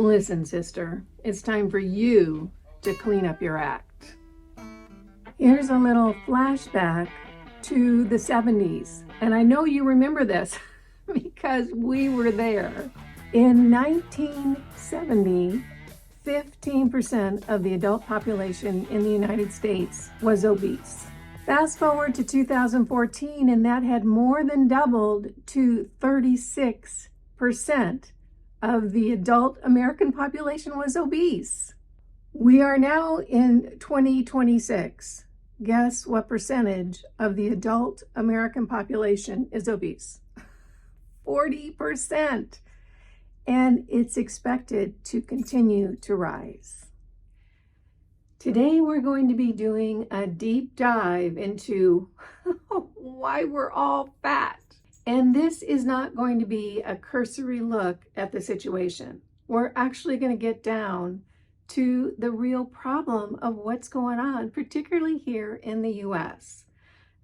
Listen, sister, it's time for you to clean up your act. Here's a little flashback to the 70s. And I know you remember this because we were there. In 1970, 15% of the adult population in the United States was obese. Fast forward to 2014, and that had more than doubled to 36% of the adult American population was obese. We are now in 2026. Guess what percentage of the adult American population is obese? 40%. And it's expected to continue to rise. Today we're going to be doing a deep dive into why we're all fat. And this is not going to be a cursory look at the situation. We're actually going to get down to the real problem of what's going on, particularly here in the US.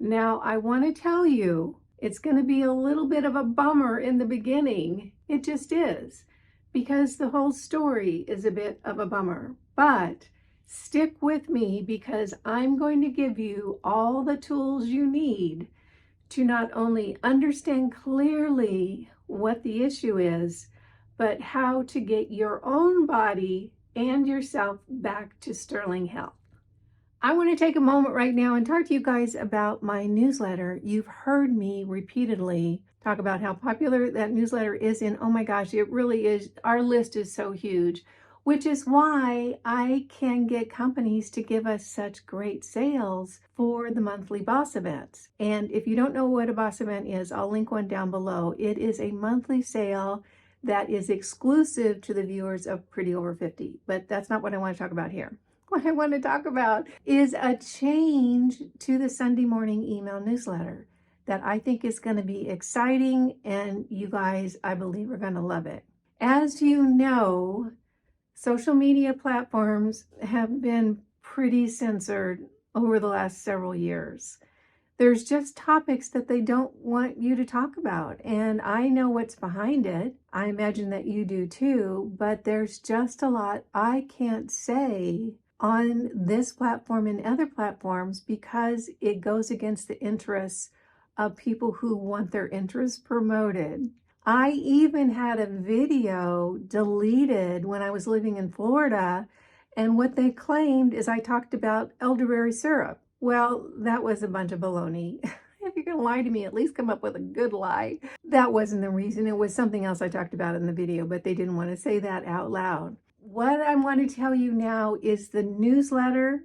Now, I want to tell you, it's going to be a little bit of a bummer in the beginning. It just is, because the whole story is a bit of a bummer. But stick with me, because I'm going to give you all the tools you need to not only understand clearly what the issue is, but how to get your own body and yourself back to sterling health. I want to take a moment right now and talk to you guys about my newsletter. You've heard me repeatedly talk about how popular that newsletter is, and oh my gosh, it really is. Our list is so huge, which is why I can get companies to give us such great sales for the monthly boss events. And if you don't know what a boss event is, I'll link one down below. It is a monthly sale that is exclusive to the viewers of Pretty Over 50, but that's not what I want to talk about here. What I want to talk about is a change to the Sunday morning email newsletter that I think is going to be exciting, and you guys, I believe, are going to love it. As you know, social media platforms have been pretty censored over the last several years. There's just topics that they don't want you to talk about, and I know what's behind it. I imagine that you do too, but there's just a lot I can't say on this platform and other platforms because it goes against the interests of people who want their interests promoted. I even had a video deleted when I was living in Florida, and what they claimed is I talked about elderberry syrup. Well, that was a bunch of baloney. If you're going to lie to me, at least come up with a good lie. That wasn't the reason. It was something else I talked about in the video, but they didn't want to say that out loud. What I want to tell you now is the newsletter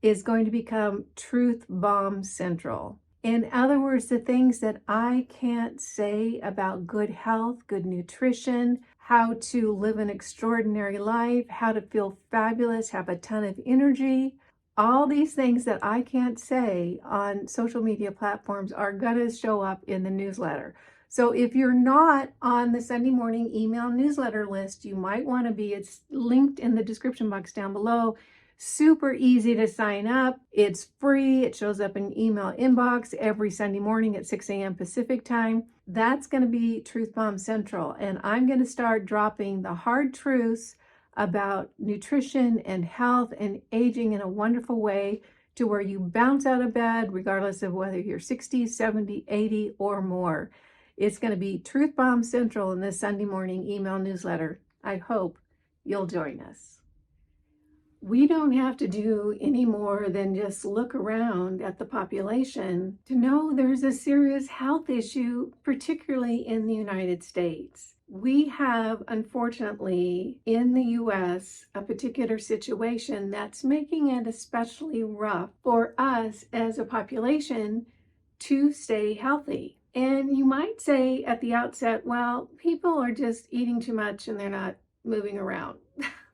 is going to become Truth Bomb Central. In other words, the things that I can't say about good health, good nutrition, how to live an extraordinary life, how to feel fabulous, have a ton of energy, all these things that I can't say on social media platforms are going to show up in the newsletter. So if you're not on the Sunday morning email newsletter list, you might want to be. It's linked in the description box down below. Super easy to sign up. It's free. It shows up in email inbox every Sunday morning at 6 a.m. Pacific time. That's going to be Truth Bomb Central. And I'm going to start dropping the hard truths about nutrition and health and aging in a wonderful way to where you bounce out of bed regardless of whether you're 60, 70, 80 or more. It's going to be Truth Bomb Central in this Sunday morning email newsletter. I hope you'll join us. We don't have to do any more than just look around at the population to know there's a serious health issue, particularly in the United States. We have, unfortunately, in the US, a particular situation that's making it especially rough for us as a population to stay healthy. And you might say at the outset, well, people are just eating too much and they're not moving around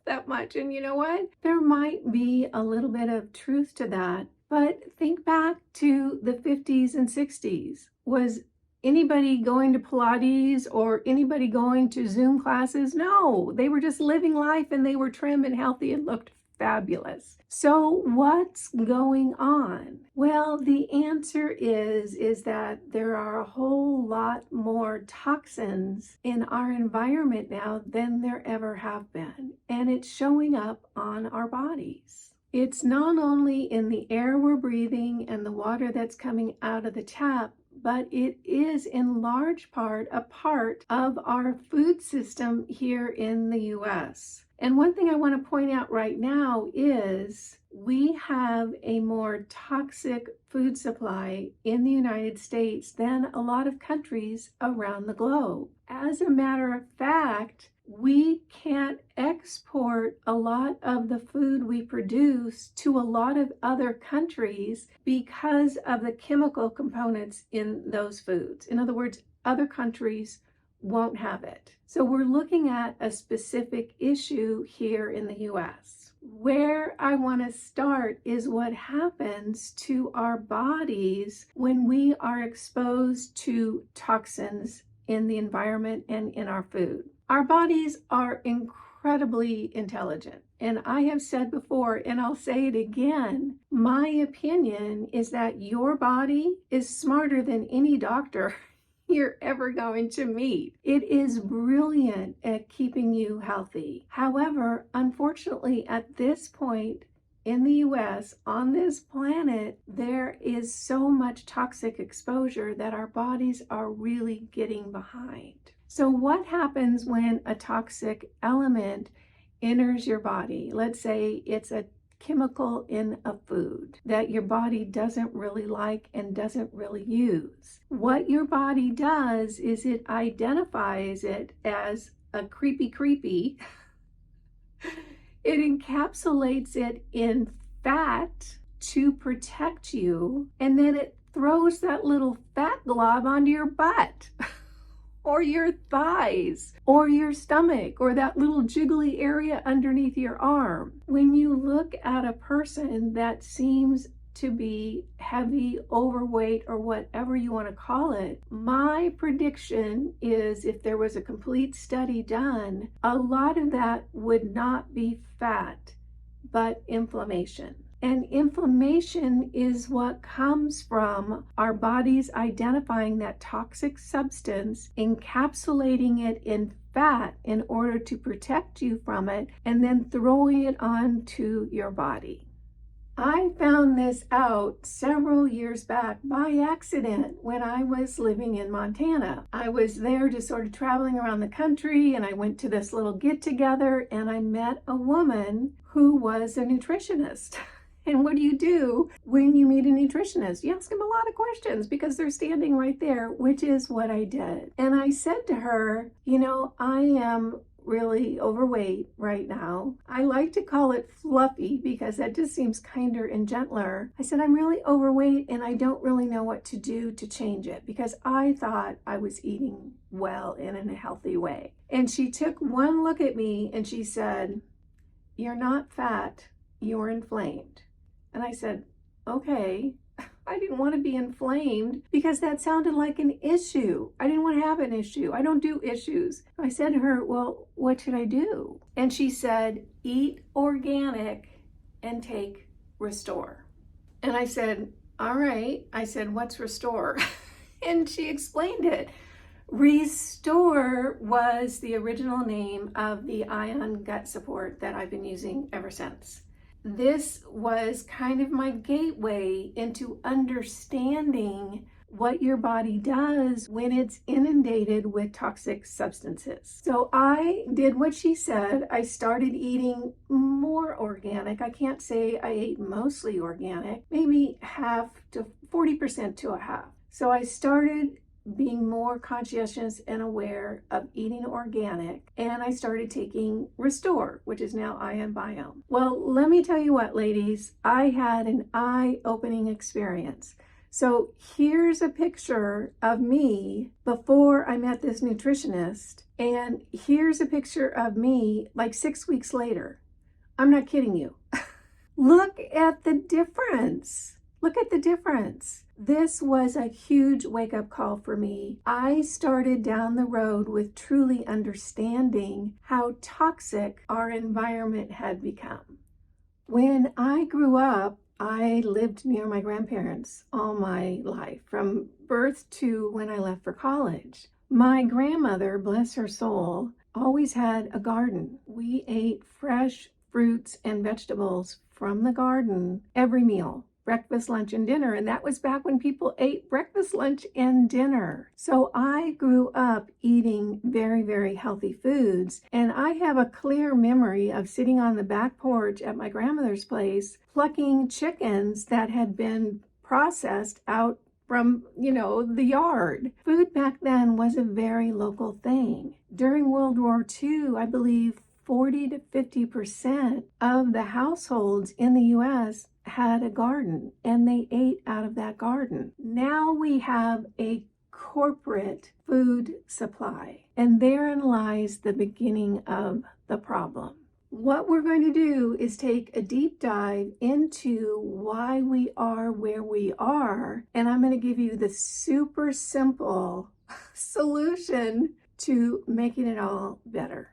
that much. And you know what? There might be a little bit of truth to that. But think back to the 50s and 60s. Was anybody going to Pilates or anybody going to Zoom classes? No, they were just living life and they were trim and healthy and looked fabulous. So what's going on? Well, the answer is that there are a whole lot more toxins in our environment now than there ever have been, and it's showing up on our bodies. It's not only in the air we're breathing and the water that's coming out of the tap, but it is in large part a part of our food system here in the US. And one thing I want to point out right now is we have a more toxic food supply in the United States than a lot of countries around the globe. As a matter of fact, we can't export a lot of the food we produce to a lot of other countries because of the chemical components in those foods. In other words, other countries won't have it. So we're looking at a specific issue here in the US. Where I want to start is what happens to our bodies when we are exposed to toxins in the environment and in our food. Our bodies are incredibly intelligent. And I have said before, and I'll say it again, my opinion is that your body is smarter than any doctor you're ever going to meet. It is brilliant at keeping you healthy. However, unfortunately, at this point in the US, on this planet, there is so much toxic exposure that our bodies are really getting behind. So what happens when a toxic element enters your body? Let's say it's a chemical in a food that your body doesn't really like and doesn't really use. What your body does is it identifies it as a creepy. It encapsulates it in fat to protect you, and then it throws that little fat glob onto your butt. Or your thighs, or your stomach, or that little jiggly area underneath your arm. When you look at a person that seems to be heavy, overweight, or whatever you want to call it, my prediction is if there was a complete study done, a lot of that would not be fat, but inflammation. And inflammation is what comes from our bodies identifying that toxic substance, encapsulating it in fat in order to protect you from it, and then throwing it onto your body. I found this out several years back by accident when I was living in Montana. I was there just sort of traveling around the country, and I went to this little get-together, and I met a woman who was a nutritionist. And what do you do when you meet a nutritionist? You ask them a lot of questions because they're standing right there, which is what I did. And I said to her, you know, I am really overweight right now. I like to call it fluffy because that just seems kinder and gentler. I said, I'm really overweight and I don't really know what to do to change it because I thought I was eating well and in a healthy way. And she took one look at me and she said, you're not fat, you're inflamed. And I said, okay. I didn't want to be inflamed because that sounded like an issue. I didn't want to have an issue. I don't do issues. I said to her, well, what should I do? And she said, eat organic and take Restore. And I said, all right. I said, what's Restore? And she explained it. Restore was the original name of the ion gut support that I've been using ever since. This was kind of my gateway into understanding what your body does when it's inundated with toxic substances. So I did what she said. I started eating more organic. I can't say I ate mostly organic, maybe half to 40% to a half. So I started being more conscientious and aware of eating organic, and I started taking Restore, which is now Ion Biome. Well, let me tell you what, ladies, I had an eye-opening experience. So here's a picture of me before I met this nutritionist, and here's a picture of me like 6 weeks later. I'm not kidding you. Look at the difference. Look at the difference. This was a huge wake-up call for me. I started down the road with truly understanding how toxic our environment had become. When I grew up, I lived near my grandparents all my life, from birth to when I left for college. My grandmother, bless her soul, always had a garden. We ate fresh fruits and vegetables from the garden every meal. Breakfast, lunch, and dinner. And that was back when people ate breakfast, lunch, and dinner. So I grew up eating very, very healthy foods. And I have a clear memory of sitting on the back porch at my grandmother's place, plucking chickens that had been processed out from, the yard. Food back then was a very local thing. During World War II, I believe 40 to 50% of the households in the U.S. had a garden, and they ate out of that garden. Now we have a corporate food supply, and therein lies the beginning of the problem. What we're going to do is take a deep dive into why we are where we are, and I'm going to give you the super simple solution to making it all better.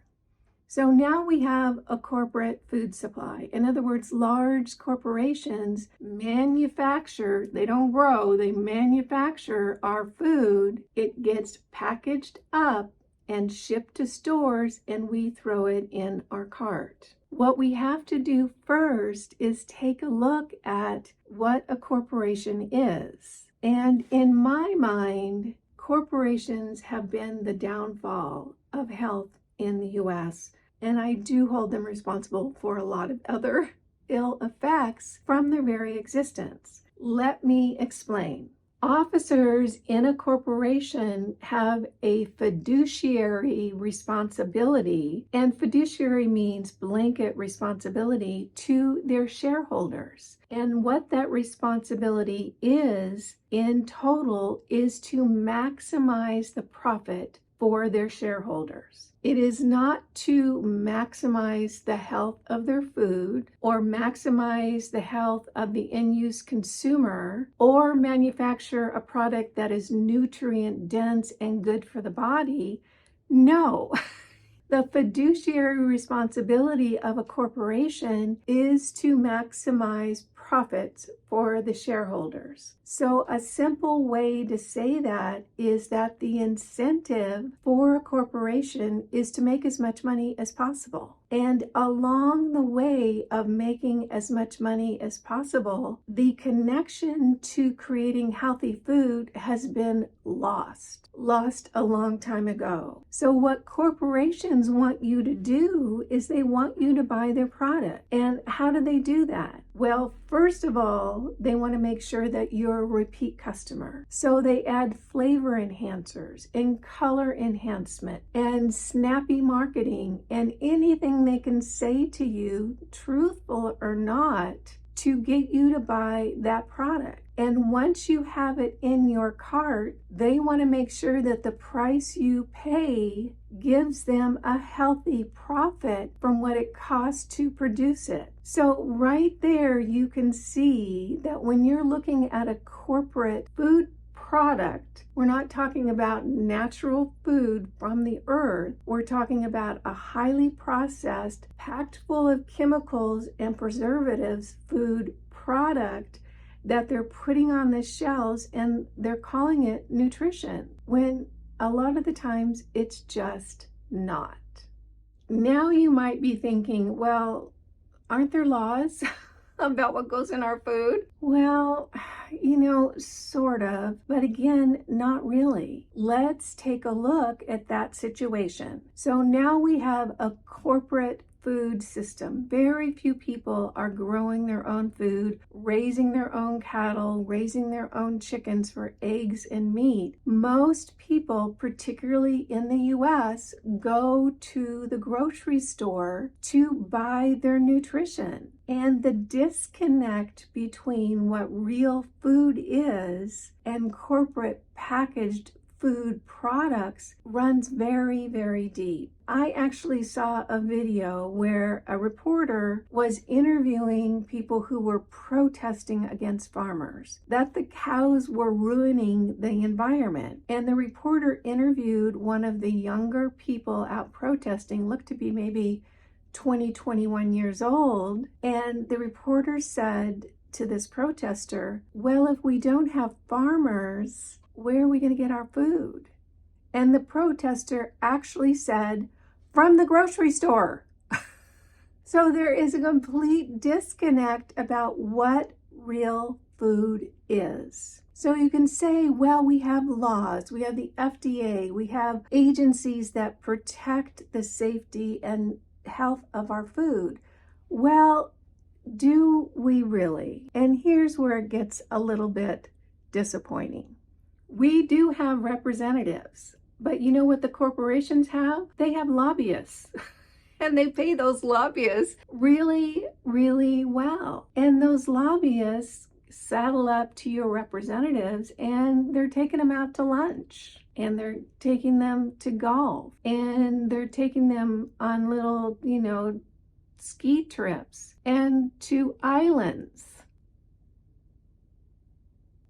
So now we have a corporate food supply. In other words, large corporations manufacture, they don't grow, they manufacture our food. It gets packaged up and shipped to stores, and we throw it in our cart. What we have to do first is take a look at what a corporation is. And in my mind, corporations have been the downfall of health in the U.S., and I do hold them responsible for a lot of other ill effects from their very existence. Let me explain. Officers in a corporation have a fiduciary responsibility, and fiduciary means blanket responsibility to their shareholders. And what that responsibility is in total is to maximize the profit for their shareholders. It is not to maximize the health of their food or maximize the health of the end-use consumer or manufacture a product that is nutrient dense and good for the body. No. The fiduciary responsibility of a corporation is to maximize profits for the shareholders. So a simple way to say that is that the incentive for a corporation is to make as much money as possible. And along the way of making as much money as possible, the connection to creating healthy food has been lost a long time ago. So what corporations want you to do is they want you to buy their product. And how do they do that? Well, first of all, they want to make sure that you're a repeat customer. So they add flavor enhancers and color enhancement and snappy marketing and anything they can say to you, truthful or not, to get you to buy that product. And once you have it in your cart, they want to make sure that the price you pay gives them a healthy profit from what it costs to produce it. So right there, you can see that when you're looking at a corporate food product, we're not talking about natural food from the earth. We're talking about a highly processed, packed full of chemicals and preservatives food product that they're putting on the shelves, and they're calling it nutrition, when a lot of the times it's just not. Now you might be thinking, well, aren't there laws about what goes in our food? Well, sort of, but again, not really. Let's take a look at that situation. So now we have a corporate food system. Very few people are growing their own food, raising their own cattle, raising their own chickens for eggs and meat. Most people, particularly in the US, go to the grocery store to buy their nutrition. And the disconnect between what real food is and corporate packaged food products runs very, very deep. I actually saw a video where a reporter was interviewing people who were protesting against farmers, that the cows were ruining the environment. And the reporter interviewed one of the younger people out protesting, looked to be maybe 20, 21 years old. And the reporter said to this protester, well, if we don't have farmers, where are we going to get our food? And the protester actually said, from the grocery store. So there is a complete disconnect about what real food is. So you can say, well, we have laws, we have the FDA, we have agencies that protect the safety and health of our food. Well, do we really? And here's where it gets a little bit disappointing. We do have representatives, but you know what the corporations have? They have lobbyists. And they pay those lobbyists really, really well. And those lobbyists saddle up to your representatives and they're taking them out to lunch. And they're taking them to golf. And they're taking them on little, ski trips and to islands.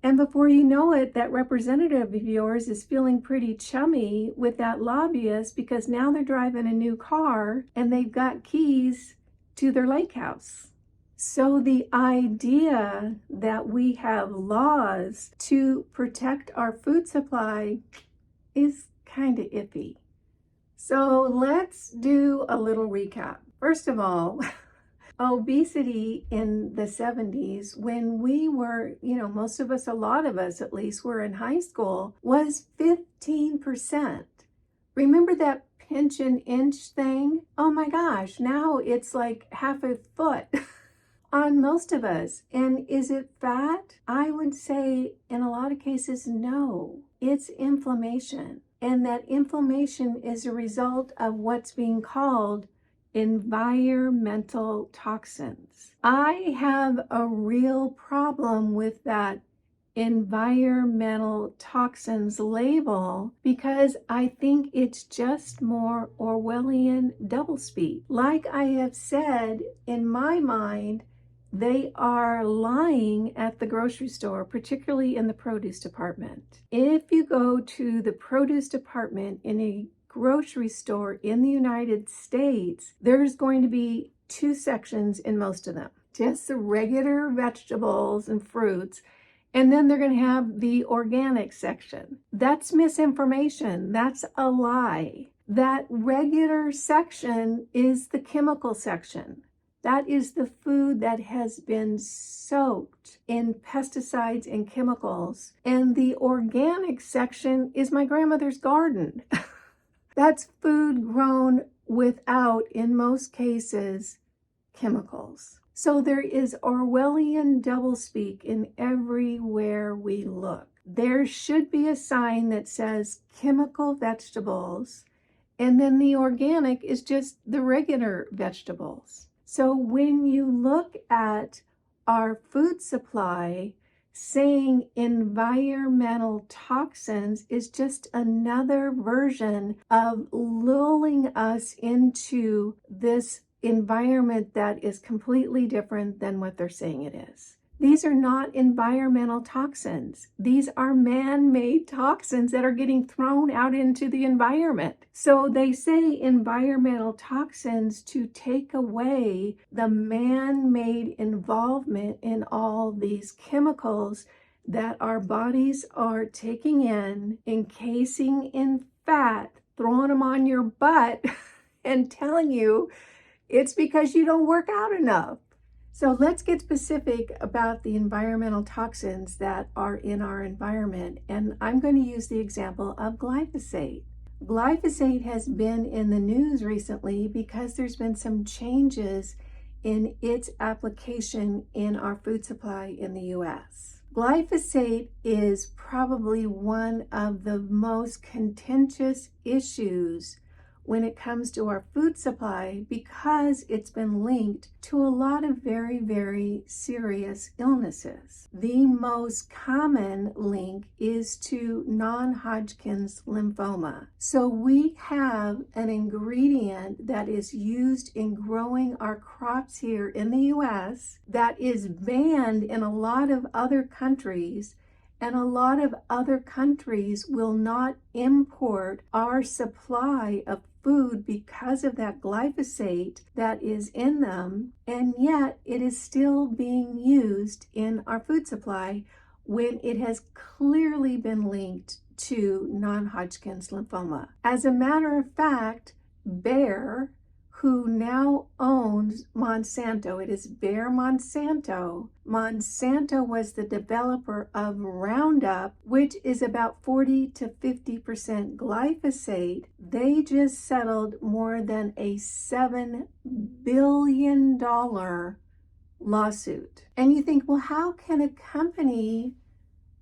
And before you know it, that representative of yours is feeling pretty chummy with that lobbyist because now they're driving a new car and they've got keys to their lake house. So the idea that we have laws to protect our food supply is kind of iffy. So let's do a little recap. First of all, obesity in the 70s, when we were, most of us, a lot of us at least, were in high school, was 15%. Remember that pinch an inch thing? Oh my gosh, now it's like half a foot on most of us. And is it fat? I would say in a lot of cases, no. It's inflammation. And that inflammation is a result of what's being called environmental toxins. I have a real problem with that environmental toxins label because I think it's just more Orwellian doublespeak. Like I have said, in my mind, they are lying at the grocery store, particularly in the produce department. If you go to the produce department in a grocery store in the United States, there's going to be two sections in most of them. Just the regular vegetables and fruits, and then they're going to have the organic section. That's misinformation. That's a lie. That regular section is the chemical section. That is the food that has been soaked in pesticides and chemicals. And the organic section is my grandmother's garden. That's food grown without, in most cases, chemicals. So there is Orwellian doublespeak in everywhere we look. There should be a sign that says chemical vegetables, and then the organic is just the regular vegetables. So when you look at our food supply, saying environmental toxins is just another version of lulling us into this environment that is completely different than what they're saying it is. These are not environmental toxins. These are man-made toxins that are getting thrown out into the environment. So they say environmental toxins to take away the man-made involvement in all these chemicals that our bodies are taking in, encasing in fat, throwing them on your butt, and telling you it's because you don't work out enough. So let's get specific about the environmental toxins that are in our environment. And I'm going to use the example of glyphosate. Glyphosate has been in the news recently because there's been some changes in its application in our food supply in the US. Glyphosate is probably one of the most contentious issues when it comes to our food supply because it's been linked to a lot of very, very serious illnesses. The most common link is to non-Hodgkin's lymphoma. So we have an ingredient that is used in growing our crops here in the US that is banned in a lot of other countries. And a lot of other countries will not import our supply of food because of that glyphosate that is in them, and yet it is still being used in our food supply when it has clearly been linked to non-Hodgkin's lymphoma. As a matter of fact, Bayer, who now owns Monsanto, it is Bayer Monsanto. Monsanto was the developer of Roundup, which is about 40 to 50% glyphosate. They just settled more than a $7 billion lawsuit. And you think, well, how can a company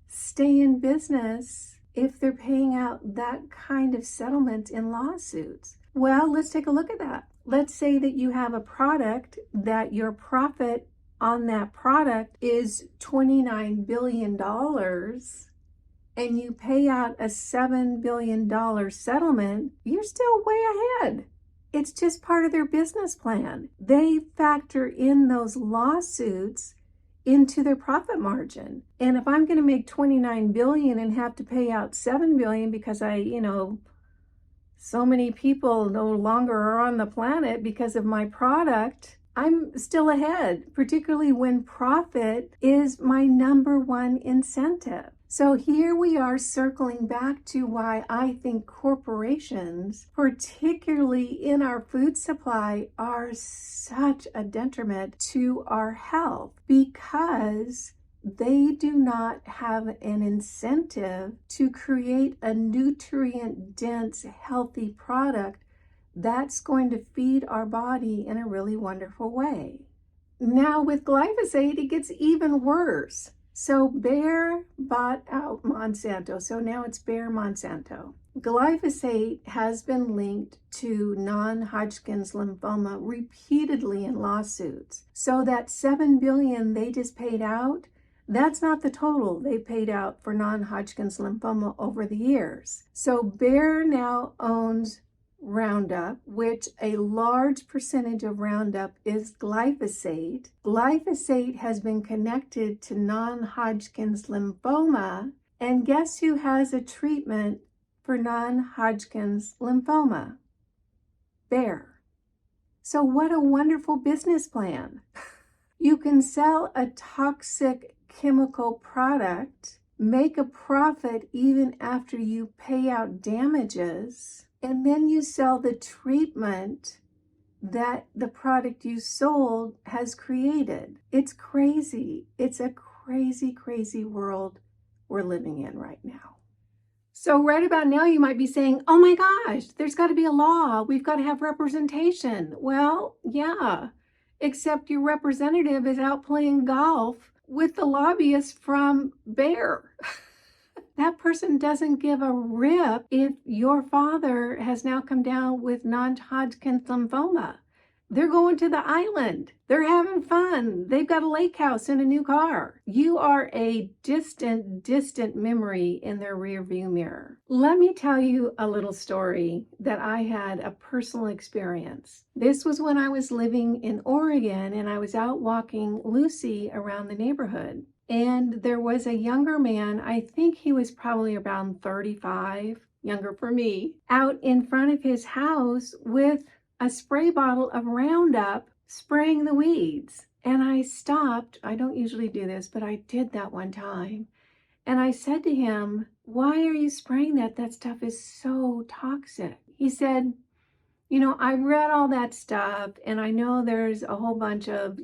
stay in business if they're paying out that kind of settlement in lawsuits? Well, let's take a look at that. Let's say that you have a product that your profit on that product is $29 billion and you pay out a $7 billion settlement, you're still way ahead. It's just part of their business plan. They factor in those lawsuits into their profit margin. And if I'm going to make 29 billion and have to pay out 7 billion because so many people no longer are on the planet because of my product, I'm still ahead, particularly when profit is my number one incentive. So here we are circling back to why I think corporations, particularly in our food supply, are such a detriment to our health, because they do not have an incentive to create a nutrient-dense, healthy product that's going to feed our body in a really wonderful way. Now with glyphosate, it gets even worse. So Bayer bought out Monsanto, so now it's Bayer Monsanto. Glyphosate has been linked to non-Hodgkin's lymphoma repeatedly in lawsuits. So that $7 billion they just paid out, that's not the total they paid out for non-Hodgkin's lymphoma over the years. So Bayer now owns Roundup, which a large percentage of Roundup is glyphosate. Glyphosate has been connected to non-Hodgkin's lymphoma, and guess who has a treatment for non-Hodgkin's lymphoma? Bayer. So what a wonderful business plan. You can sell a toxic chemical product, make a profit even after you pay out damages, and then you sell the treatment that the product you sold has created. It's crazy. It's a crazy, crazy world we're living in right now. So right about now, you might be saying, oh my gosh, there's got to be a law. We've got to have representation. Well, yeah, except your representative is out playing golf with the lobbyist from Bayer. That person doesn't give a rip if your father has now come down with non-Hodgkin's lymphoma. They're going to the island. They're having fun. They've got a lake house and a new car. You are a distant, distant memory in their rearview mirror. Let me tell you a little story that I had a personal experience. This was when I was living in Oregon and I was out walking Lucy around the neighborhood. And there was a younger man, I think he was probably around 35, younger for me, out in front of his house with a spray bottle of Roundup spraying the weeds. And I stopped. I don't usually do this, but I did that one time. And I said to him, why are you spraying that? That stuff is so toxic. He said, I read all that stuff and I know there's a whole bunch of,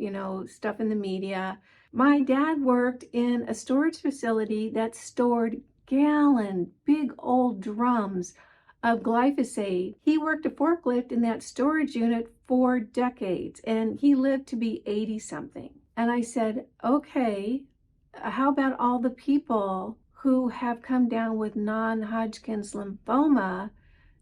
stuff in the media. My dad worked in a storage facility that stored big old drums of glyphosate. He worked a forklift in that storage unit for decades and he lived to be 80 something. And I said, okay, how about all the people who have come down with non-Hodgkin's lymphoma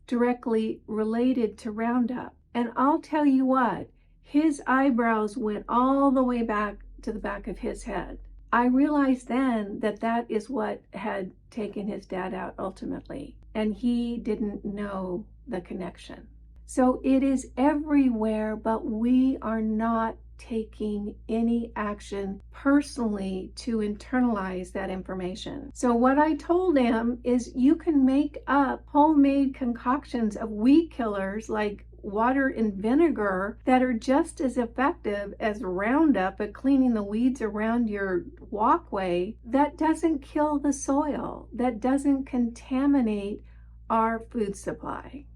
directly related to Roundup? And I'll tell you what, his eyebrows went all the way back to the back of his head. I realized then that that is what had taken his dad out ultimately, and he didn't know the connection. So it is everywhere, but we are not taking any action personally to internalize that information. So what I told him is you can make up homemade concoctions of weed killers like water and vinegar that are just as effective as Roundup at cleaning the weeds around your walkway. That doesn't kill the soil, that doesn't contaminate our food supply.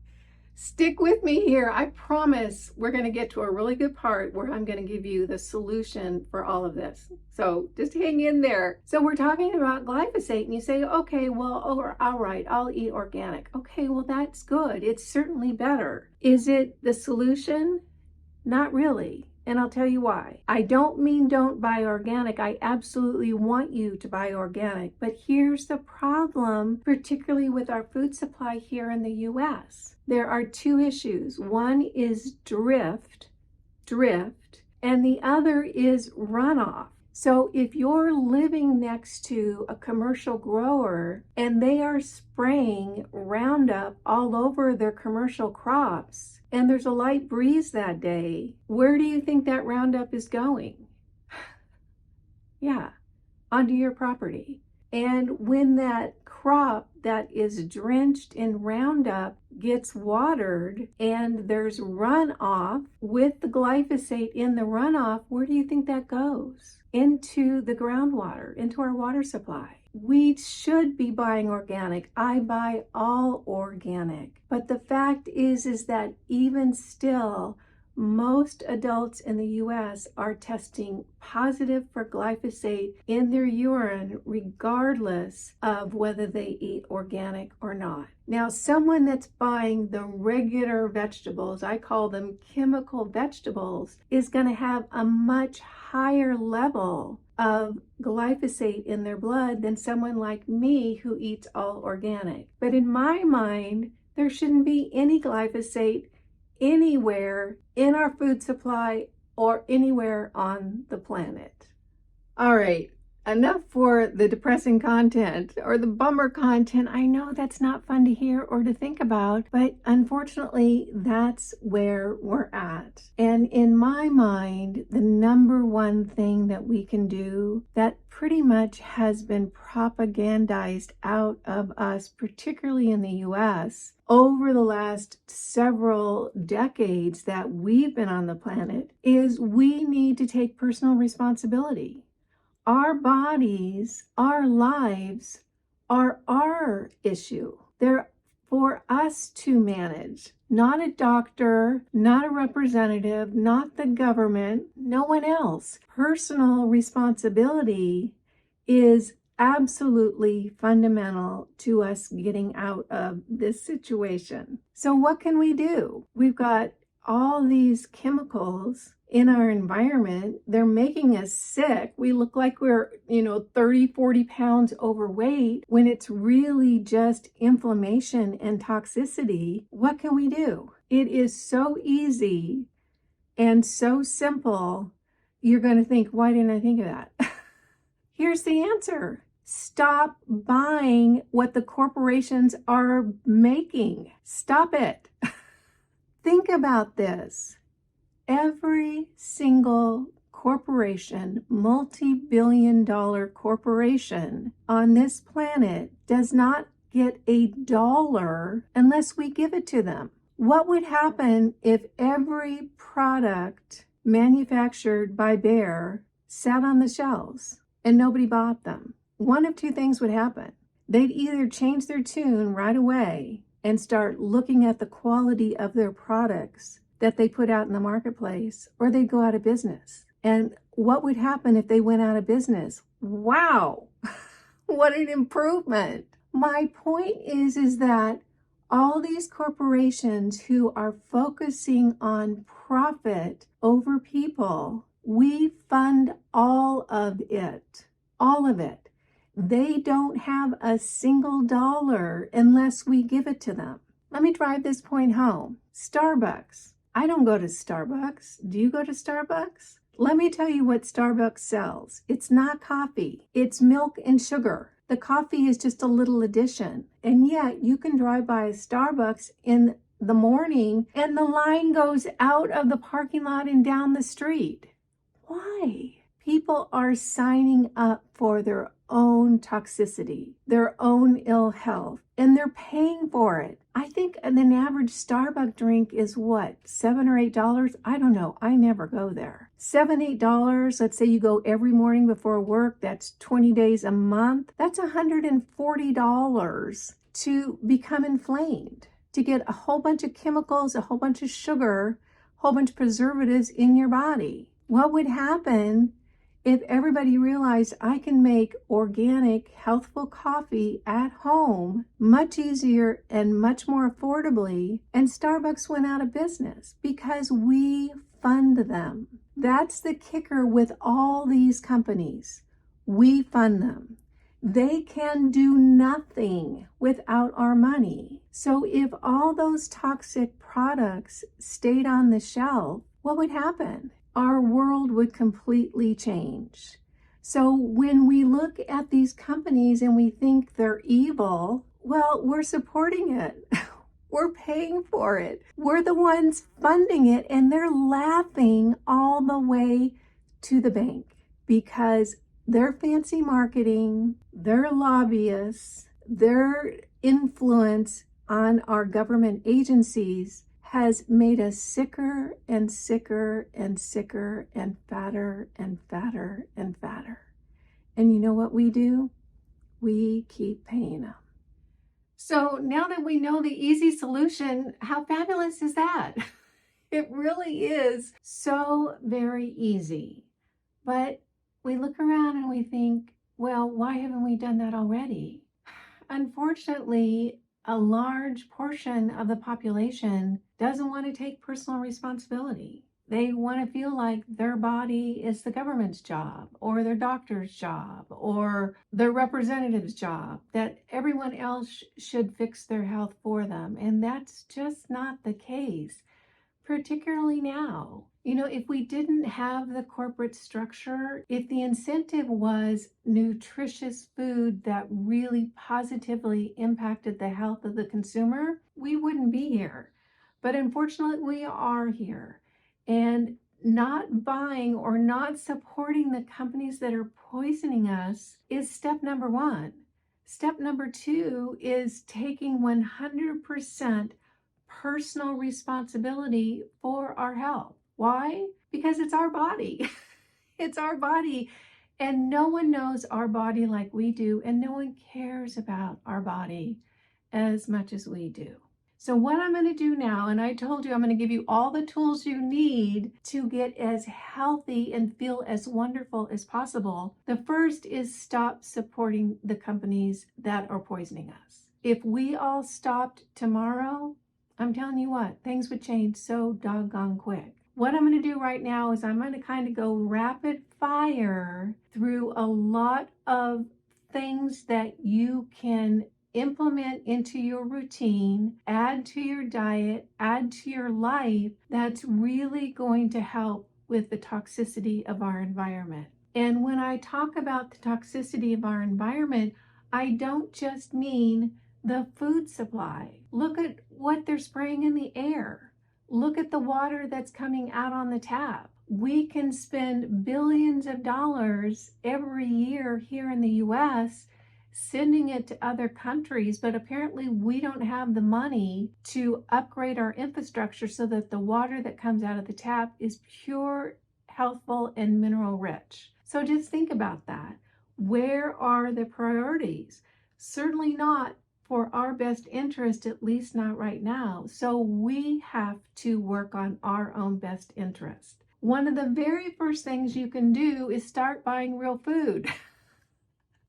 Stick with me here. I promise we're going to get to a really good part where I'm going to give you the solution for all of this. So just hang in there. So we're talking about glyphosate and you say, okay, well, all right, I'll eat organic. Okay, well, that's good. It's certainly better. Is it the solution? Not really. And I'll tell you why. I don't mean don't buy organic. I absolutely want you to buy organic. But here's the problem, particularly with our food supply here in the US. There are two issues. One is drift, and the other is runoff. So if you're living next to a commercial grower and they are spraying Roundup all over their commercial crops, and there's a light breeze that day, where do you think that Roundup is going? Yeah, onto your property. And when that crop that is drenched in Roundup gets watered and there's runoff with the glyphosate in the runoff, where do you think that goes? Into the groundwater, into our water supply. We should be buying organic. I buy all organic. But the fact is that even still, most adults in the US are testing positive for glyphosate in their urine, regardless of whether they eat organic or not. Now, someone that's buying the regular vegetables, I call them chemical vegetables, is going to have a much higher level of glyphosate in their blood than someone like me who eats all organic. But in my mind, there shouldn't be any glyphosate anywhere in our food supply or anywhere on the planet. All right, enough for the depressing content or the bummer content. I know that's not fun to hear or to think about, but unfortunately, that's where we're at. And in my mind, the number one thing that we can do that pretty much has been propagandized out of us, particularly in the US, over the last several decades that we've been on the planet, is we need to take personal responsibility. Our bodies, our lives are our issue. They're for us to manage, not a doctor, not a representative, not the government, no one else. Personal responsibility is absolutely fundamental to us getting out of this situation. So what can we do? We've got all these chemicals in our environment. They're making us sick. We look like we're, 30, 40 pounds overweight when it's really just inflammation and toxicity. What can we do? It is so easy and so simple. You're going to think, why didn't I think of that? Here's the answer. Stop buying what the corporations are making. Stop it. Think about this. Every single corporation, multi-billion-dollar corporation on this planet does not get $1 unless we give it to them. What would happen if every product manufactured by Bayer sat on the shelves and nobody bought them? One of two things would happen. They'd either change their tune right away and start looking at the quality of their products that they put out in the marketplace, or they'd go out of business. And what would happen if they went out of business? Wow, what an improvement. My point is that all these corporations who are focusing on profit over people, we fund all of it. They don't have a single dollar unless we give it to them. Let me drive this point home. Starbucks. I don't go to Starbucks. Do you go to Starbucks? Let me tell you what Starbucks sells. It's not coffee. It's milk and sugar. The coffee is just a little addition. And yet you can drive by a Starbucks in the morning and the line goes out of the parking lot and down the street. Why? People are signing up for their own toxicity, their ill ill health, and they're paying for it. I think an average Starbucks drink is what, $7 or $8? I don't know. I never go there. $7, $8. Let's say you go every morning before work. That's 20 days a month. That's $140 to become inflamed, to get a whole bunch of chemicals, a whole bunch of sugar, a whole bunch of preservatives in your body. What would happen if everybody realized I can make organic, healthful coffee at home much easier and much more affordably, and Starbucks went out of business because we fund them? That's the kicker with all these companies. We fund them. They can do nothing without our money. So if all those toxic products stayed on the shelf, what would happen? Our world would completely change. So when we look at these companies and we think they're evil, well, we're supporting it. We're paying for it. We're the ones funding it, and they're laughing all the way to the bank because their fancy marketing, their lobbyists, their influence on our government agencies has made us sicker and sicker and sicker and fatter and fatter and fatter. And you know what we do? We keep paying them. So now that we know the easy solution, how fabulous is that? It really is so very easy. But we look around and we think, well, why haven't we done that already? Unfortunately, a large portion of the population doesn't want to take personal responsibility. They want to feel like their body is the government's job or their doctor's job or their representative's job, that everyone else should fix their health for them. And that's just not the case, particularly now. You know, if we didn't have the corporate structure, if the incentive was nutritious food that really positively impacted the health of the consumer, we wouldn't be here. But unfortunately, we are here. And not buying or not supporting the companies that are poisoning us is step number one. Step number two is taking 100% personal responsibility for our health. Why? Because it's our body. It's our body. And no one knows our body like we do, and no one cares about our body as much as we do. So what I'm going to do now, and I told you I'm going to give you all the tools you need to get as healthy and feel as wonderful as possible. The first is stop supporting the companies that are poisoning us. If we all stopped tomorrow, I'm telling you what, things would change so doggone quick. What I'm going to do right now is I'm going to kind of go rapid fire through a lot of things that you can implement into your routine, add to your diet, add to your life, that's really going to help with the toxicity of our environment. And when I talk about the toxicity of our environment, I don't just mean the food supply. Look at what they're spraying in the air. Look at the water that's coming out on the tap. We can spend billions of dollars every year here in the US sending it to other countries, but apparently we don't have the money to upgrade our infrastructure so that the water that comes out of the tap is pure, healthful, and mineral rich. So just think about that. Where are the priorities? Certainly not for our best interest, at least not right now. So we have to work on our own best interest. One of the very first things you can do is start buying real food.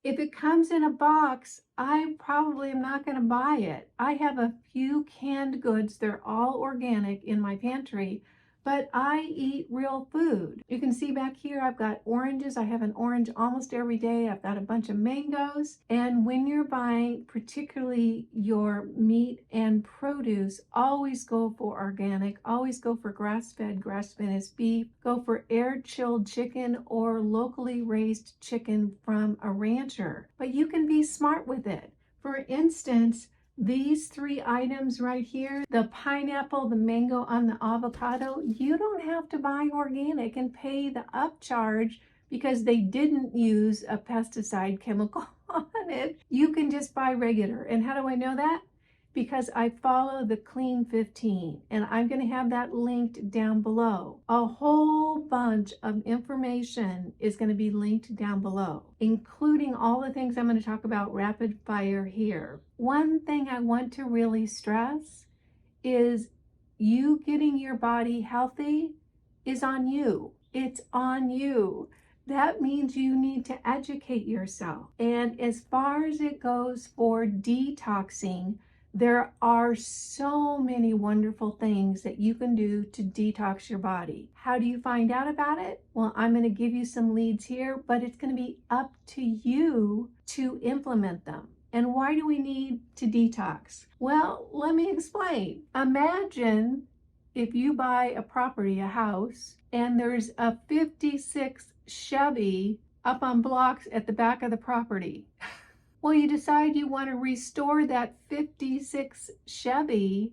If it comes in a box, I probably am not going to buy it. I have a few canned goods. They're all organic in my pantry, but I eat real food. You can see back here, I've got oranges. I have an orange almost every day. I've got a bunch of mangoes. And when you're buying, particularly your meat and produce, always go for organic, always go for grass-fed, grass-finished beef, go for air-chilled chicken or locally raised chicken from a rancher. But you can be smart with it. For instance, These 3 items right here, the pineapple, the mango, and the avocado, you don't have to buy organic and pay the upcharge because they didn't use a pesticide chemical on it. You can just buy regular. And how do I know that? Because I follow the Clean 15, and I'm going to have that linked down below. A whole bunch of information is going to be linked down below, including all the things I'm going to talk about rapid fire here. One thing I want to really stress is you getting your body healthy is on you. It's on you. That means you need to educate yourself. And as far as it goes for detoxing, there are so many wonderful things that you can do to detox your body. How do you find out about it? Well, I'm going to give you some leads here, but it's going to be up to you to implement them. And why do we need to detox? Well, let me explain. Imagine if you buy a property, a house, and there's a 56 Chevy up on blocks at the back of the property. Well, you decide you want to restore that 56 Chevy.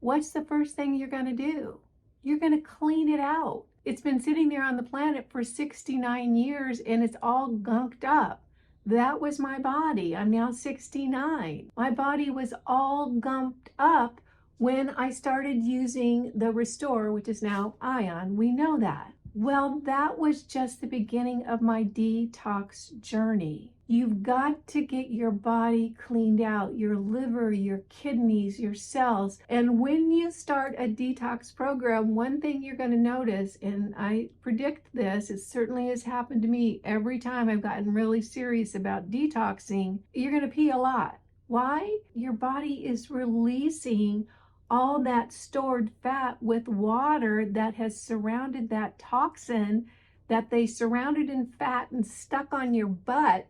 What's the first thing you're going to do? You're going to clean it out. It's been sitting there on the planet for 69 years and it's all gunked up. That was my body. I'm now 69. My body was all gunked up when I started using the Restore, which is now Ion. We know that. Well, that was just the beginning of my detox journey. You've got to get your body cleaned out, your liver, your kidneys, your cells. And when you start a detox program, one thing you're going to notice, and I predict this, it certainly has happened to me every time I've gotten really serious about detoxing, you're going to pee a lot. Why? Your body is releasing all that stored fat with water that has surrounded that toxin that they surrounded in fat and stuck on your butt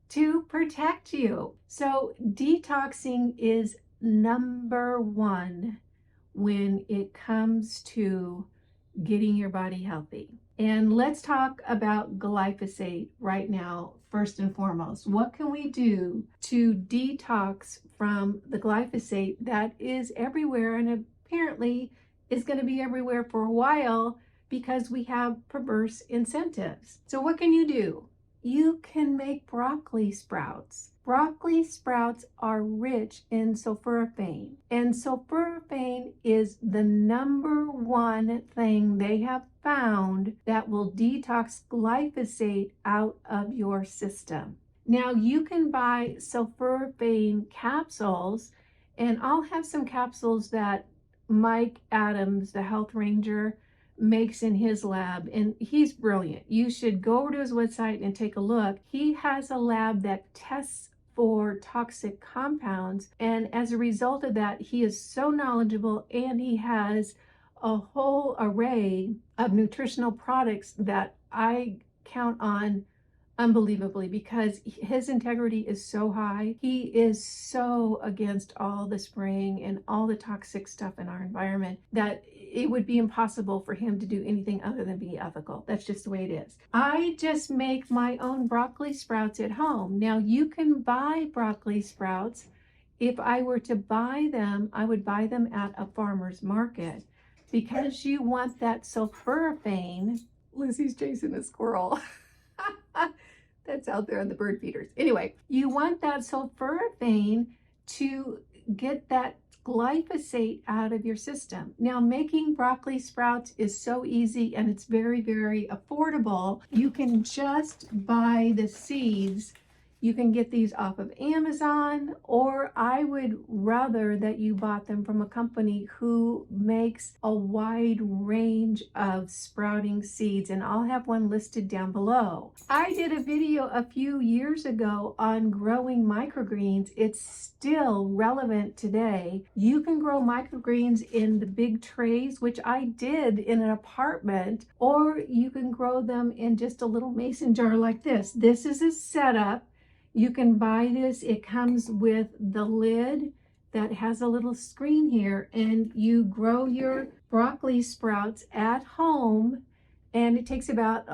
to protect you. So detoxing is number one when it comes to getting your body healthy. And let's talk about glyphosate right now, first and foremost. What can we do to detox from the glyphosate that is everywhere and apparently is going to be everywhere for a while because we have perverse incentives? So what can you do? You can make broccoli sprouts. Broccoli sprouts are rich in sulforaphane, and sulforaphane is the number one thing they have found that will detox glyphosate out of your system. Now you can buy sulforaphane capsules, and I'll have some capsules that Mike Adams, the health ranger, makes in his lab, and he's brilliant. You should go over to his website and take a look. He has a lab that tests for toxic compounds, and as a result of that, he is so knowledgeable, and he has a whole array of nutritional products that I count on unbelievably because his integrity is so high. He is so against all the spraying and all the toxic stuff in our environment that it would be impossible for him to do anything other than be ethical. That's just the way it is. I just make my own broccoli sprouts at home. Now you can buy broccoli sprouts. If I were to buy them, I would buy them at a farmer's market because you want that sulforaphane. Lizzie's chasing a squirrel. That's out there on the bird feeders. Anyway, you want that sulforaphane to get that glyphosate out of your system. Now, making broccoli sprouts is so easy and it's very, very affordable. You can just buy the seeds. You can get these off of Amazon, or I would rather that you bought them from a company who makes a wide range of sprouting seeds, and I'll have one listed down below. I did a video a few years ago on growing microgreens. It's still relevant today. You can grow microgreens in the big trays, which I did in an apartment, or you can grow them in just a little mason jar like this. This is a setup. You can buy this. It comes with the lid that has a little screen here, and you grow your broccoli sprouts at home And it takes about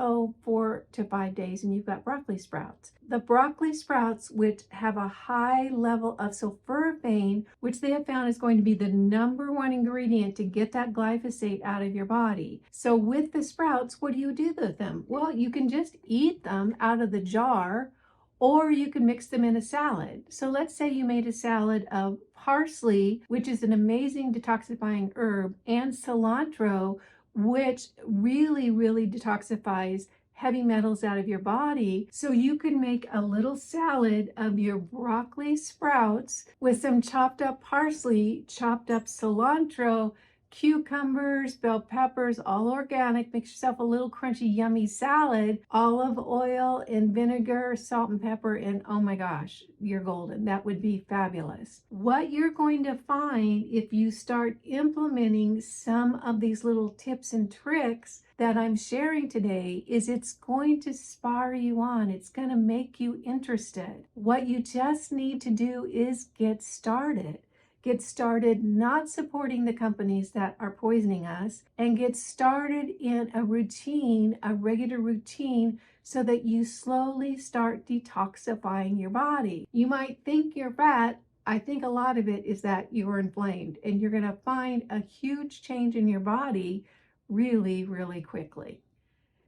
4 to 5 days, and you've got broccoli sprouts. The broccoli sprouts, which have a high level of sulforaphane, which they have found is going to be the #1 ingredient to get that glyphosate out of your body. So with the sprouts, what do you do with them? Well, you can just eat them out of the jar, or you can mix them in a salad. So let's say you made a salad of parsley, which is an amazing detoxifying herb, and cilantro, which really, really detoxifies heavy metals out of your body. So you can make a little salad of your broccoli sprouts with some chopped up parsley, chopped up cilantro, cucumbers, bell peppers, all organic. Make yourself a little crunchy, yummy salad, olive oil and vinegar, salt and pepper, and oh my gosh, you're golden. That would be fabulous. What you're going to find if you start implementing some of these little tips and tricks that I'm sharing today is it's going to spur you on. It's going to make you interested. What you just need to do is get started. Get started not supporting the companies that are poisoning us, and get started in a routine, a regular routine, so that you slowly start detoxifying your body. You might think you're fat. I think a lot of it is that you're inflamed, and you're going to find a huge change in your body really, really quickly.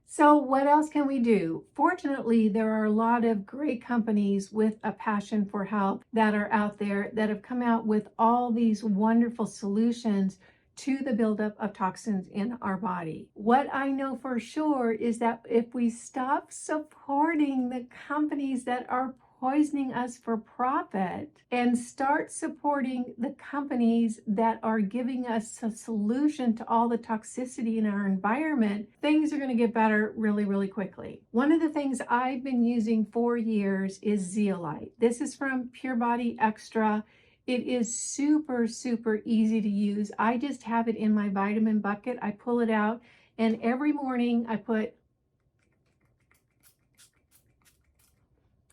So what else can we do? Fortunately, there are a lot of great companies with a passion for health that are out there that have come out with all these wonderful solutions to the buildup of toxins in our body. What I know for sure is that if we stop supporting the companies that are poisoning us for profit and start supporting the companies that are giving us a solution to all the toxicity in our environment, things are going to get better really, really quickly. One of the things I've been using for years is zeolite. This is from Pure Body Extra. It is super, super easy to use. I just have it in my vitamin bucket. I pull it out, and every morning I put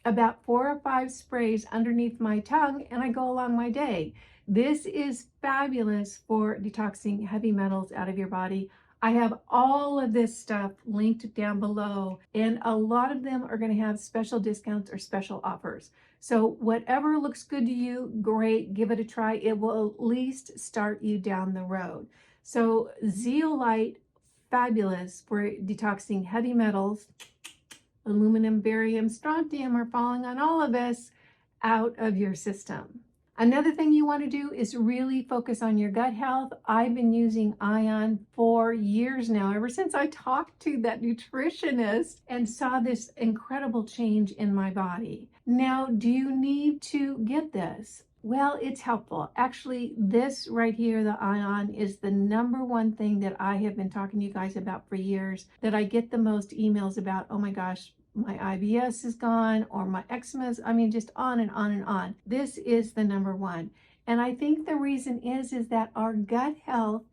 about 4 or 5 sprays underneath my tongue, and I go along my day. This is fabulous for detoxing heavy metals out of your body. I have all of this stuff linked down below, and a lot of them are going to have special discounts or special offers. So whatever looks good to you, great, give it a try. It will at least start you down the road. So zeolite, fabulous for detoxing heavy metals. Aluminum, barium, strontium are falling on all of us out of your system. Another thing you want to do is really focus on your gut health. I've been using Ion for years now, ever since I talked to that nutritionist and saw this incredible change in my body. Now, do you need to get this? Well, it's helpful. Actually, this right here, the Ion, is the #1 thing that I have been talking to you guys about for years, that I get the most emails about. Oh my gosh, my IBS is gone, or my eczema, I mean, just on and on and on. This is the #1. And I think the reason is that our gut health,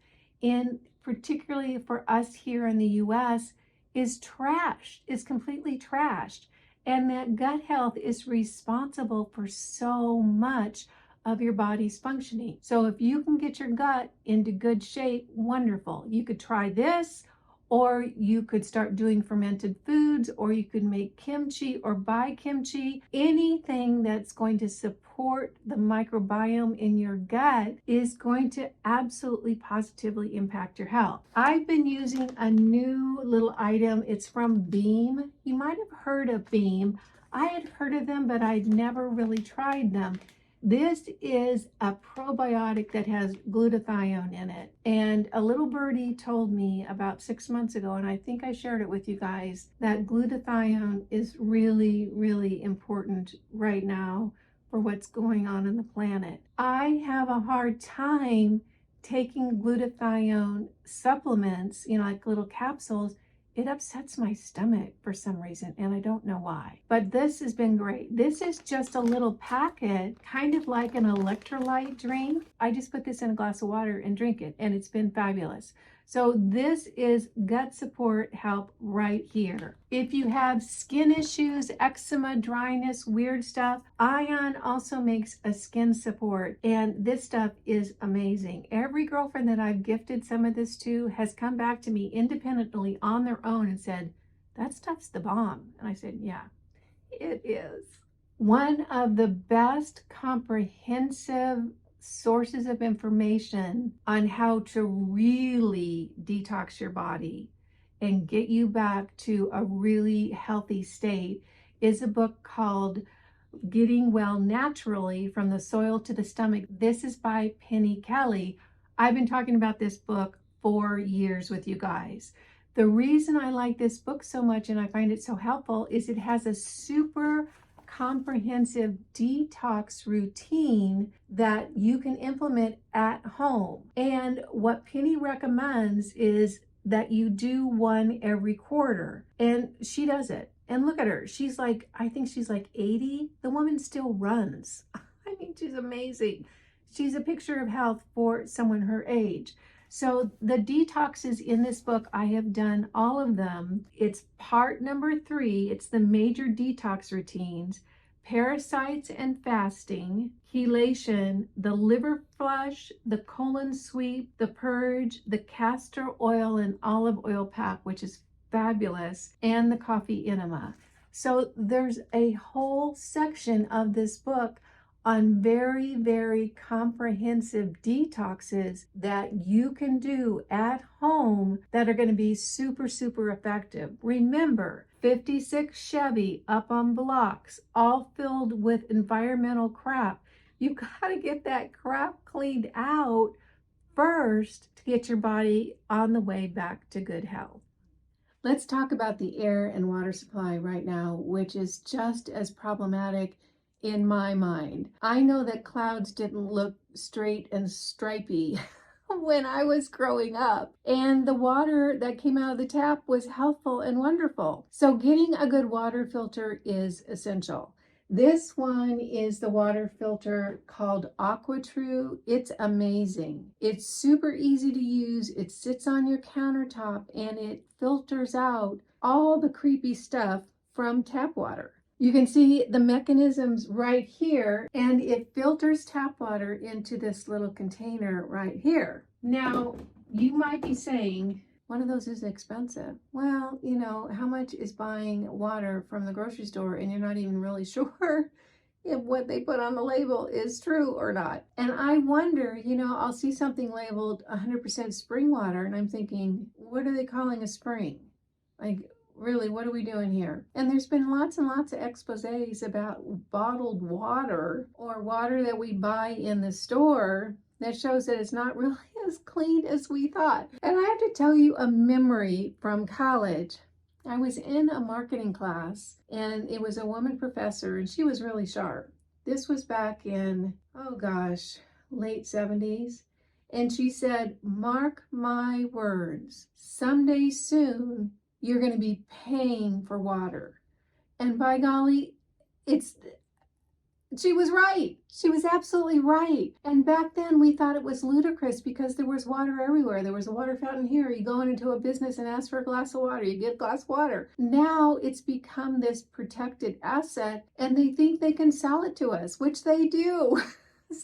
particularly for us here in the US, is trashed, is completely trashed. And that gut health is responsible for so much of your body's functioning. So if you can get your gut into good shape, wonderful. You could try this, or you could start doing fermented foods, or you could make kimchi or buy kimchi. Anything that's going to support the microbiome in your gut is going to absolutely positively impact your health. I've been using a new little item. It's from Beam. You might have heard of Beam. I had heard of them, but I'd never really tried them. This is a probiotic that has glutathione in it. And a little birdie told me about 6 months ago, and I think I shared it with you guys, that glutathione is really, really important right now for what's going on in the planet. I have a hard time taking glutathione supplements, like little capsules. It upsets my stomach for some reason, and I don't know why. But this has been great. This is just a little packet, kind of like an electrolyte drink. I just put this in a glass of water and drink it, and it's been fabulous. So this is gut support help right here. If you have skin issues, eczema, dryness, weird stuff, Ion also makes a skin support, and this stuff is amazing. Every girlfriend that I've gifted some of this to has come back to me independently on their own and said, that stuff's the bomb. And I said, yeah, it is. One of the best comprehensive sources of information on how to really detox your body and get you back to a really healthy state is a book called Getting Well Naturally from the Soil to the Stomach. This is by Penny Kelly. I've been talking about this book for years with you guys. The reason I like this book so much and I find it so helpful is it has a super comprehensive detox routine that you can implement at home. And what Penny recommends is that you do one every quarter. And she does it. And look at her. She's like, I think she's like 80. The woman still runs. I mean, she's amazing. She's a picture of health for someone her age. So the detoxes in this book, I have done all of them. It's part number 3. It's the major detox routines: parasites and fasting, chelation, the liver flush, the colon sweep, the purge, the castor oil and olive oil pack, which is fabulous, and the coffee enema. So there's a whole section of this book on very, very comprehensive detoxes that you can do at home that are going to be super, super effective. Remember, 56 Chevy up on blocks, all filled with environmental crap. You got to get that crap cleaned out first to get your body on the way back to good health. Let's talk about the air and water supply right now, which is just as problematic in my mind. I know that clouds didn't look straight and stripy when I was growing up, and the water that came out of the tap was healthful and wonderful. So getting a good water filter is essential. This one is the water filter called AquaTrue. It's amazing. It's super easy to use. It sits on your countertop and it filters out all the creepy stuff from tap water. You can see the mechanisms right here, and it filters tap water into this little container right here. Now, you might be saying, one of those is expensive. Well, you know, how much is buying water from the grocery store and you're not even really sure if what they put on the label is true or not? And I wonder, you know, I'll see something labeled 100% spring water and I'm thinking, what are they calling a spring? Like, really, what are we doing here? And there's been lots and lots of exposés about bottled water or water that we buy in the store that shows that it's not really as clean as we thought. And I have to tell you a memory from college. I was in a marketing class and it was a woman professor and she was really sharp. This was back in, oh gosh, late 70s. And she said, mark my words, someday soon, you're going to be paying for water. And by golly, she was right. She was absolutely right. And back then we thought it was ludicrous because there was water everywhere. There was a water fountain here. You go into a business and ask for a glass of water. You get a glass of water. Now it's become this protected asset and they think they can sell it to us, which they do.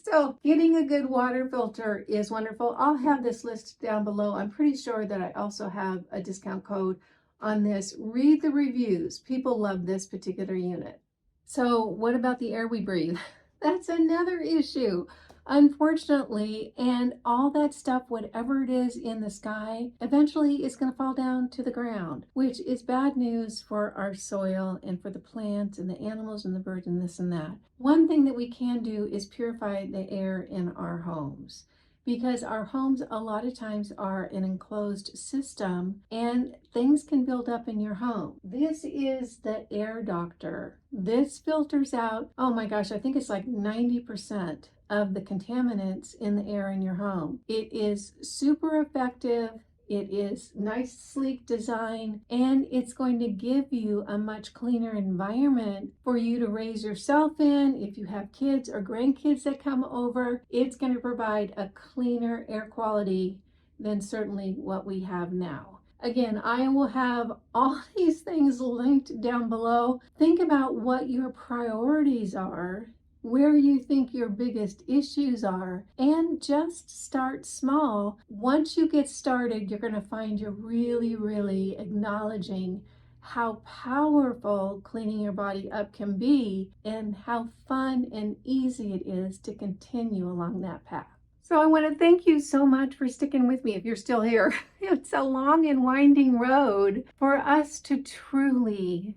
So getting a good water filter is wonderful. I'll have this list down below. I'm pretty sure that I also have a discount code on this. Read the reviews. People love this particular unit. So what about the air we breathe? That's another issue, unfortunately, and all that stuff, whatever it is in the sky, eventually is going to fall down to the ground, which is bad news for our soil and for the plants and the animals and the birds and this and that. One thing that we can do is purify the air in our homes, because our homes a lot of times are an enclosed system and things can build up in your home. This is the Air Doctor. This filters out, oh my gosh, I think it's like 90% of the contaminants in the air in your home. It is super effective. It is nice, sleek design, and it's going to give you a much cleaner environment for you to raise yourself in. If you have kids or grandkids that come over, it's going to provide a cleaner air quality than certainly what we have now. Again, I will have all these things linked down below. Think about what your priorities are, where you think your biggest issues are, and just start small. Once you get started, you're going to find you're really acknowledging how powerful cleaning your body up can be and how fun and easy it is to continue along that path. So I want to thank you so much for sticking with me if you're still here. It's a long and winding road for us to truly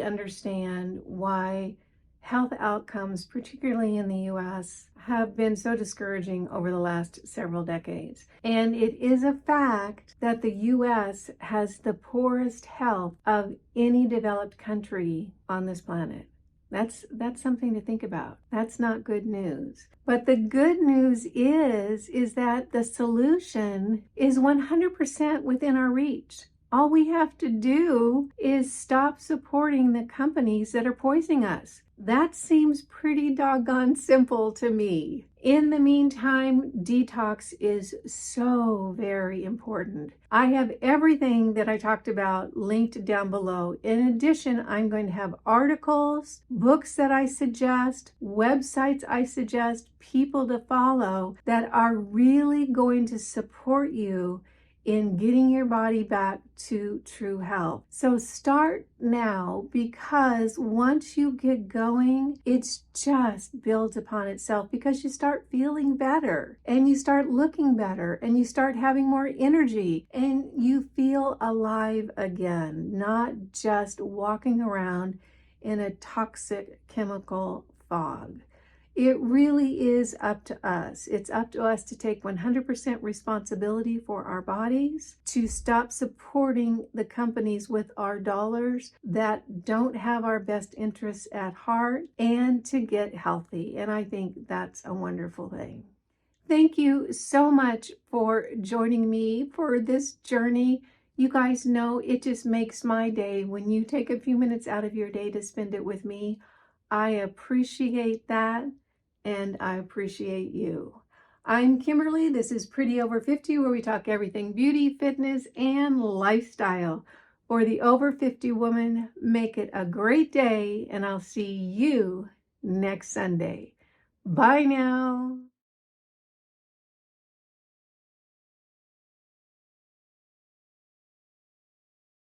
understand why health outcomes, particularly in the US, have been so discouraging over the last several decades. And it is a fact that the US has the poorest health of any developed country on this planet. That's something to think about. That's not good news. But the good news is that the solution is 100% within our reach. All we have to do is stop supporting the companies that are poisoning us. That seems pretty doggone simple to me. In the meantime, detox is so very important. I have everything that I talked about linked down below. In addition, I'm going to have articles, books that I suggest, websites I suggest, people to follow that are really going to support you in getting your body back to true health. So start now, because once you get going, it's just builds upon itself, because you start feeling better and you start looking better and you start having more energy and you feel alive again, not just walking around in a toxic chemical fog. It really is up to us. It's up to us to take 100% responsibility for our bodies, to stop supporting the companies with our dollars that don't have our best interests at heart, and to get healthy. And I think that's a wonderful thing. Thank you so much for joining me for this journey. You guys know it just makes my day when you take a few minutes out of your day to spend it with me. I appreciate that. And I appreciate you. I'm Kimberly. This is Pretty Over 50, where we talk everything beauty, fitness, and lifestyle. For the over 50 woman, make it a great day, and I'll see you next Sunday. Bye now.